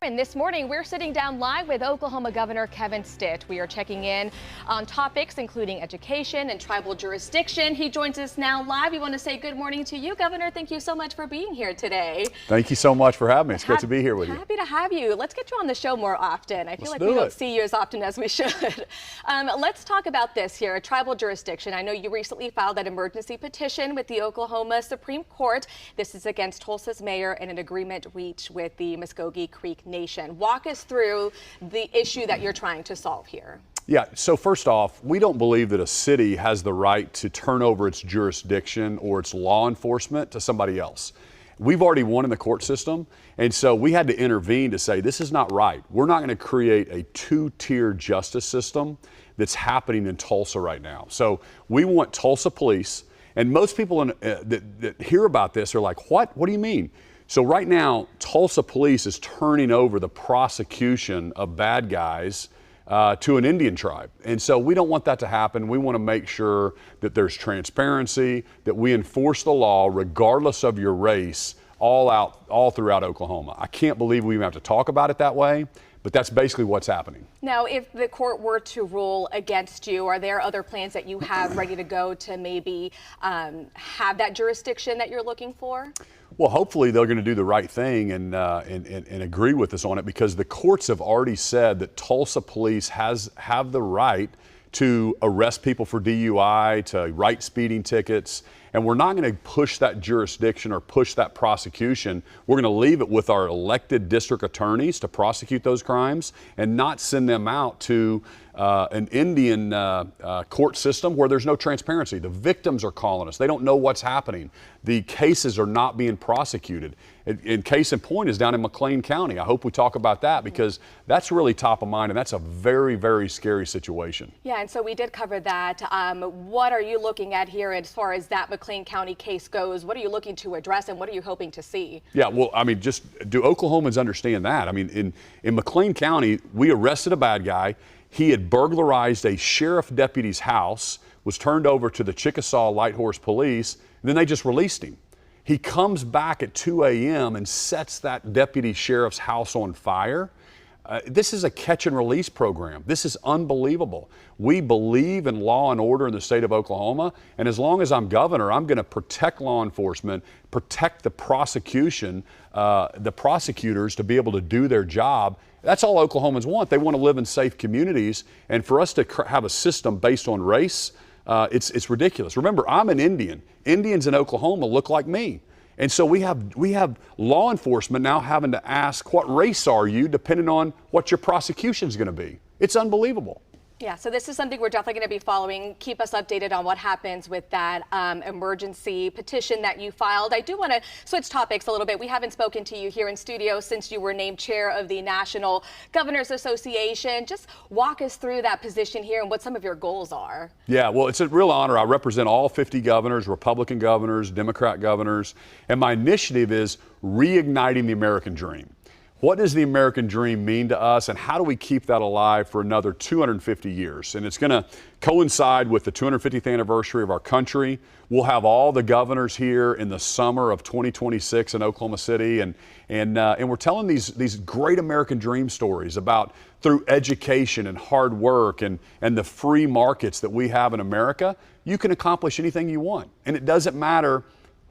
And this morning, we're sitting down live with Oklahoma Governor Kevin Stitt. We are checking in on topics including education and tribal jurisdiction. He joins us now live. We want to say good morning to you, Governor. Thank you so much for being here today. Thank you so much for having me. It's great to be here with you. Happy to have you. Let's get you on the show more often. I feel like we don't see you as often as we should. Let's talk about this here, tribal jurisdiction. I know you recently filed that emergency petition with the Oklahoma Supreme Court. This is against Tulsa's mayor and an agreement reached with the Muskogee Creek Nation. Walk us through the issue that you're trying to solve here. Yeah, so first off, we don't believe that a city has the right to turn over its jurisdiction or its law enforcement to somebody else. We've already won in the court system, and so we had to intervene to say this is not right. We're not going to create a two-tier justice system that's happening in Tulsa right now. So we want Tulsa police, and most people that hear about this are like, what? What do you mean? So right now, Tulsa police is turning over the prosecution of bad guys to an Indian tribe. And so we don't want that to happen. We want to make sure that there's transparency, that we enforce the law regardless of your race all throughout Oklahoma. I can't believe we even have to talk about it that way, but that's basically what's happening. Now, if the court were to rule against you, are there other plans that you have ready to go to maybe have that jurisdiction that you're looking for? Well, hopefully they're going to do the right thing and agree with us on it, because the courts have already said that Tulsa police have the right to arrest people for DUI, to write speeding tickets, and we're not going to push that jurisdiction or push that prosecution. We're going to leave it with our elected district attorneys to prosecute those crimes and not send them out to an Indian court system where there's no transparency. The victims are calling us. They don't know what's happening. The cases are not being prosecuted. And case in point is down in McLean County. I hope we talk about that, because that's really top of mind, and that's a very, very scary situation. Yeah, and so we did cover that. What are you looking at here as far as that McLean County case goes? What are you looking to address, and what are you hoping to see? Yeah, well, I mean, just do Oklahomans understand that? I mean, in McLean County, we arrested a bad guy. He had burglarized a sheriff deputy's house, was turned over to the Chickasaw Light Horse Police, and then they just released him. He comes back at 2 a.m. and sets that deputy sheriff's house on fire. This is a catch and release program. This is unbelievable. We believe in law and order in the state of Oklahoma, and as long as I'm governor, I'm going to protect law enforcement, protect the prosecution, the prosecutors to be able to do their job. That's all Oklahomans want. They want to live in safe communities, and for us to have a system based on race, it's ridiculous. Remember, I'm an Indian. Indians in Oklahoma look like me. And so we have law enforcement now having to ask, what race are you, depending on what your prosecution is going to be. It's unbelievable. Yeah, so this is something we're definitely going to be following. Keep us updated on what happens with that emergency petition that you filed. I do want to switch topics a little bit. We haven't spoken to you here in studio since you were named chair of the National Governors Association. Just walk us through that position here and what some of your goals are. Yeah, well, it's a real honor. I represent all 50 governors, Republican governors, Democrat governors, and my initiative is reigniting the American dream. What does the American dream mean to us, and how do we keep that alive for another 250 years? And it's going to coincide with the 250th anniversary of our country. We'll have all the governors here in the summer of 2026 in Oklahoma City, and we're telling these great American dream stories about through education and hard work and the free markets that we have in America, you can accomplish anything you want. And it doesn't matter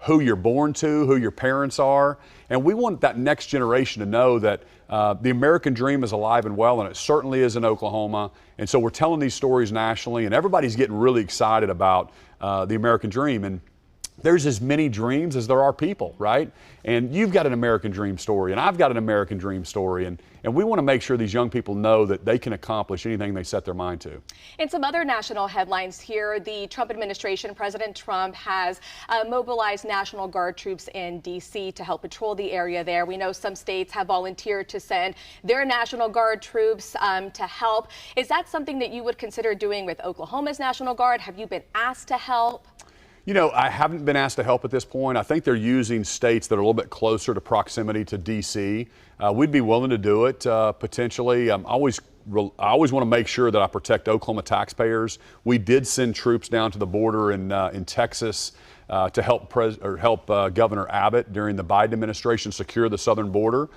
who you're born to, who your parents are. And we want that next generation to know that the American dream is alive and well, and it certainly is in Oklahoma. And so we're telling these stories nationally, and everybody's getting really excited about the American dream. And there's as many dreams as there are people, right? And you've got an American dream story, and I've got an American dream story, and we want to make sure these young people know that they can accomplish anything they set their mind to. In some other national headlines here, the Trump administration, President Trump has mobilized National Guard troops in D.C. to help patrol the area there. We know some states have volunteered to send their National Guard troops to help. Is that something that you would consider doing with Oklahoma's National Guard? Have you been asked to help? You know, I haven't been asked to help at this point. I think they're using states that are a little bit closer to proximity to D.C. We'd be willing to do it potentially. I always want to make sure that I protect Oklahoma taxpayers. We did send troops down to the border in Texas to help Governor Abbott during the Biden administration secure the southern border.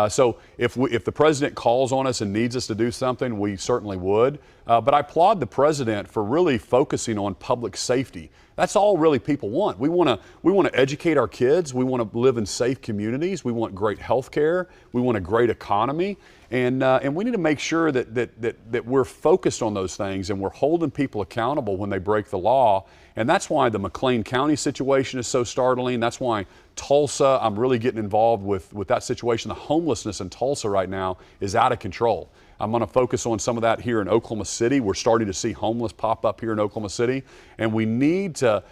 So if the president calls on us and needs us to do something, we certainly would. But I applaud the president for really focusing on public safety. That's all really people want. We want to educate our kids. We want to live in safe communities. We want great health care. We want a great economy. And we need to make sure that we're focused on those things and we're holding people accountable when they break the law. And that's why the McLean County situation is so startling. That's why Tulsa, I'm really getting involved with that situation. The homelessness in Tulsa right now is out of control. I'm going to focus on some of that here in Oklahoma City. We're starting to see homeless pop up here in Oklahoma City, and we need to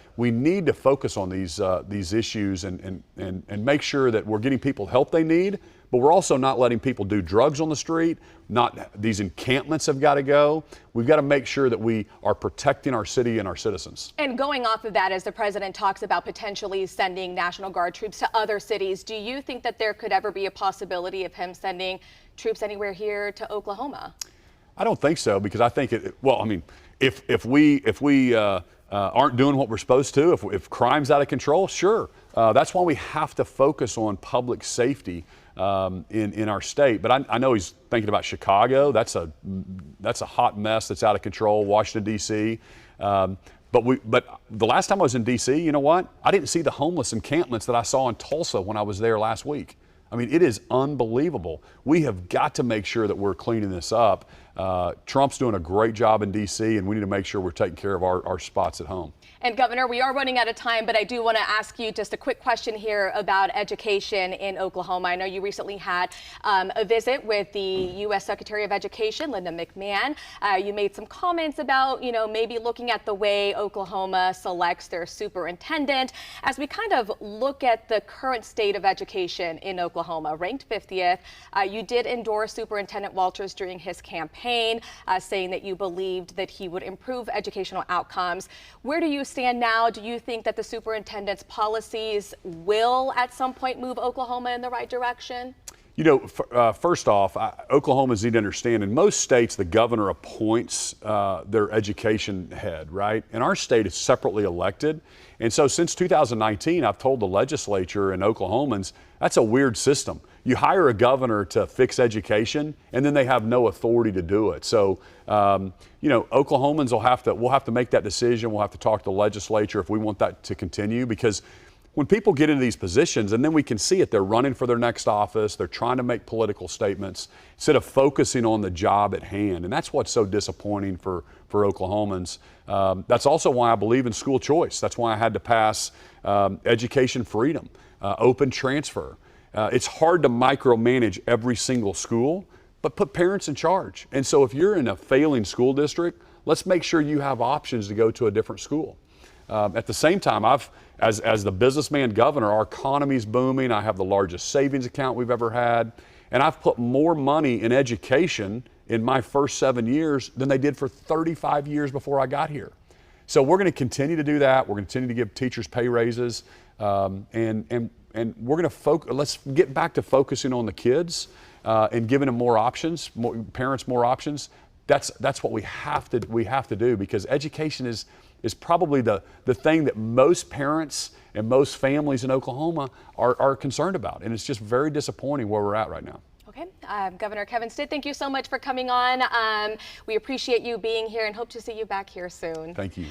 focus on these issues and make sure that we're getting people help they need. But we're also not letting people do drugs on the street. These encampments have got to go. We've got to make sure that we are protecting our city and our citizens. And going off of that, as the president talks about potentially sending National Guard troops to other cities, do you think that there could ever be a possibility of him sending troops anywhere here to Oklahoma? I don't think so, because I think if we aren't doing what we're supposed to, if crime's out of control, sure. That's why we have to focus on public safety in our state. But I know he's thinking about Chicago. That's a hot mess that's out of control. Washington, D.C. But the last time I was in D.C., you know what? I didn't see the homeless encampments that I saw in Tulsa when I was there last week. I mean, it is unbelievable. We have got to make sure that we're cleaning this up. Trump's doing a great job in D.C., and we need to make sure we're taking care of our spots at home. And Governor, we are running out of time, but I do want to ask you just a quick question here about education in Oklahoma. I know you recently had a visit with the U.S. Secretary of Education, Linda McMahon. You made some comments about, maybe looking at the way Oklahoma selects their superintendent. As we kind of look at the current state of education in Oklahoma, ranked 50th, you did endorse Superintendent Walters during his campaign, saying that you believed that he would improve educational outcomes. Where do you stand now? Do you think that the superintendent's policies will at some point move Oklahoma in the right direction? First off, Oklahomans need to understand, in most states, the governor appoints their education head, right? In our state, it's separately elected. And so since 2019, I've told the legislature and Oklahomans, that's a weird system. You hire a governor to fix education, and then they have no authority to do it. So, Oklahomans we'll have to make that decision. We'll have to talk to the legislature if we want that to continue, because when people get into these positions, and then we can see it, they're running for their next office, they're trying to make political statements instead of focusing on the job at hand. And that's what's so disappointing for Oklahomans. That's also why I believe in school choice. That's why I had to pass education freedom, open transfer. It's hard to micromanage every single school, but put parents in charge. And so if you're in a failing school district, let's make sure you have options to go to a different school. At the same time, as the businessman governor, our economy's booming. I have the largest savings account we've ever had. And I've put more money in education in my first 7 years than they did for 35 years before I got here. So we're going to continue to do that. We're going to continue to give teachers pay raises. And we're going to let's get back to focusing on the kids and giving them more options, parents more options. That's what we have to do, because education is probably the thing that most parents and most families in Oklahoma are concerned about. And it's just very disappointing where we're at right now. Okay. Governor Kevin Stitt, thank you so much for coming on. We appreciate you being here and hope to see you back here soon. Thank you.